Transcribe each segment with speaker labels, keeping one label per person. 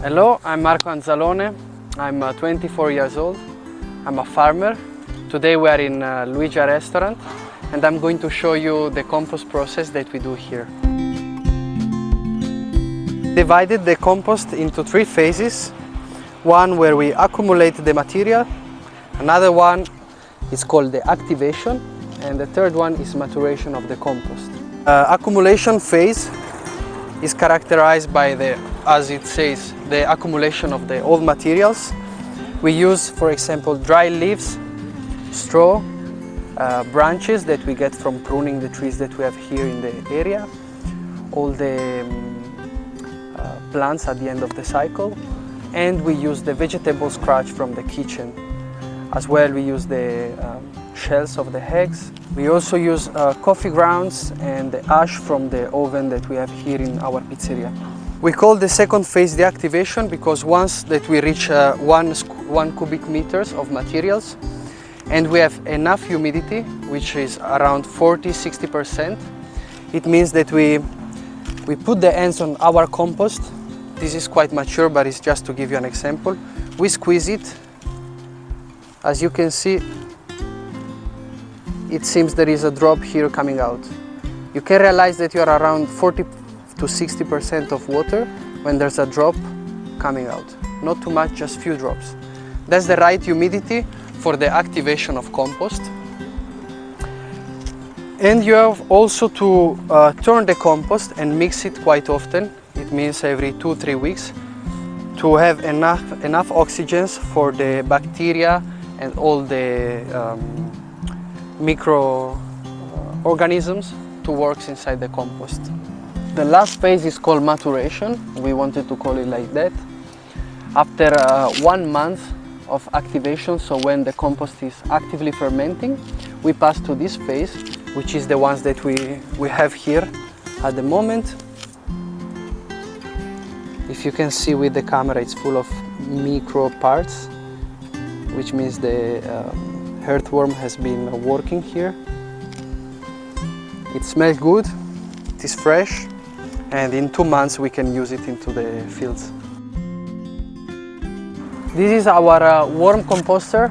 Speaker 1: Hello, I'm Marco Anzalone. I'm 24 years old. I'm a farmer. Today we are in LUIGIA restaurant and I'm going to show you the compost process that we do here. Divided the compost into 3 phases. One where we accumulate the material, another one is called the activation, and the third one is maturation of the compost. Accumulation phase is characterized by as it says, the accumulation of the old materials. We use, for example, dry leaves, straw, branches that we get from pruning the trees that we have here in the area, all the plants at the end of the cycle, and we use the vegetable scratch from the kitchen. As well, we use the shells of the eggs. We also use coffee grounds and the ash from the oven that we have here in our pizzeria. We call the second phase the activation because once that we reach 1 cubic meters of materials and we have enough humidity, which is around 40–60%, it means that we put the ends on our compost. This is quite mature, but it's just to give you an example. We squeeze it. As you can see, it seems there is a drop here coming out. You can realize that you are around 40–60% of water when there's a drop coming out. Not too much, just few drops. That's the right humidity for the activation of compost. And you have also to turn the compost and mix it quite often. It means every 2–3 weeks to have enough oxygen for the bacteria and all the microorganisms to work inside the compost. The last phase is called maturation. We wanted to call it like that. After 1 month of activation, so when the compost is actively fermenting, we pass to this phase, which is the ones that we have here at the moment. If you can see with the camera, it's full of micro parts, which means the earthworm has been working here. It smells good, it is fresh, and in 2 months we can use it into the fields. This is our worm composter,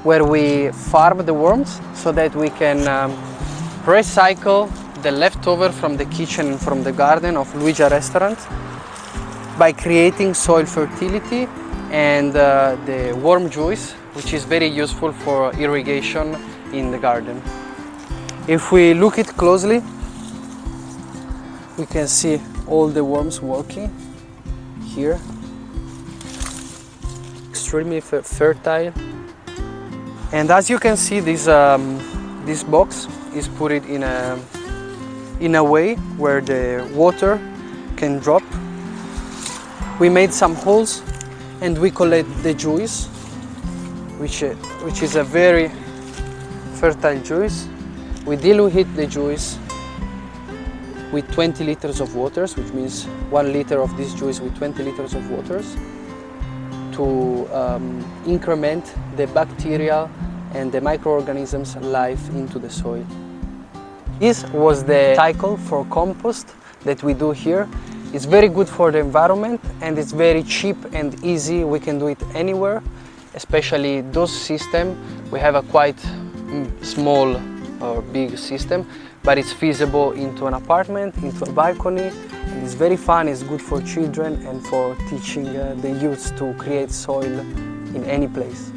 Speaker 1: where we farm the worms so that we can recycle the leftover from the kitchen and from the garden of LUIGIA restaurant by creating soil fertility and the worm juice, which is very useful for irrigation in the garden. If we look it closely, we can see all the worms working here. Extremely fertile. And as you can see, this box is put it in a way where the water can drop. We made some holes and we collect the juice, which is a very fertile juice. We dilute the juice with 20 liters of water, which means 1 liter of this juice with 20 liters of water to increment the bacteria and the microorganisms' life into the soil. This was the cycle for compost that we do here. It's very good for the environment and it's very cheap and easy. We can do it anywhere, especially those systems. We have a quite small or big system, but it's feasible into an apartment, into a balcony, and it's very fun. It's good for children and for teaching the youth to create soil in any place.